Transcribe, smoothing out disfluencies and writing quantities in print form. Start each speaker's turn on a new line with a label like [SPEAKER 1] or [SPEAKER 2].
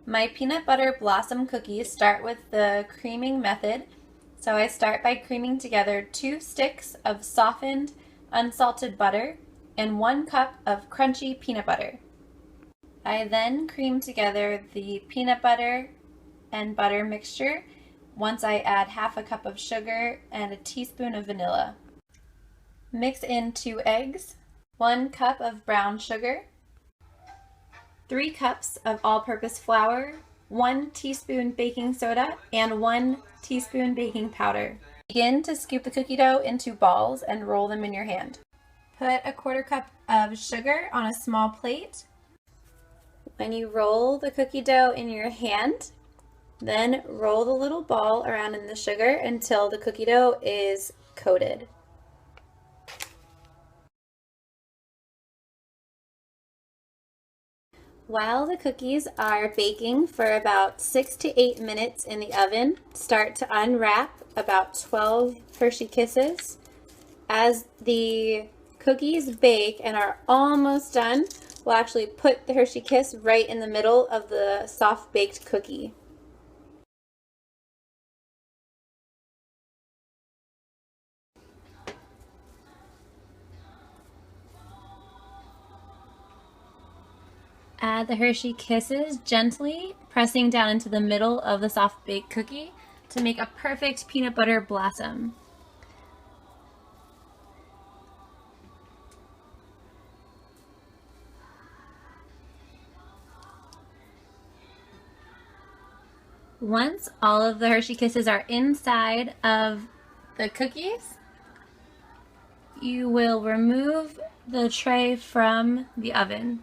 [SPEAKER 1] My peanut butter blossom cookies start with the creaming method. So I start by creaming together 2 sticks of softened, unsalted butter and 1 cup of crunchy peanut butter. I then cream together the peanut butter and butter mixture once I add half a cup of sugar and a teaspoon of vanilla. Mix in 2 eggs, 1 cup of brown sugar, 3 cups of all-purpose flour, 1 teaspoon baking soda, and 1 teaspoon baking powder. Begin to scoop the cookie dough into balls and roll them in your hand. Put a 1/4 cup of sugar on a small plate. When you roll the cookie dough in your hand, then roll the little ball around in the sugar until the cookie dough is coated. While the cookies are baking for about 6 to 8 minutes in the oven, start to unwrap about 12 Hershey Kisses. As the cookies bake and are almost done, we'll actually put the Hershey Kiss right in the middle of the soft baked cookie. Add the Hershey Kisses gently, pressing down into the middle of the soft baked cookie to make a perfect peanut butter blossom. Once all of the Hershey Kisses are inside of the cookies, you will remove the tray from the oven.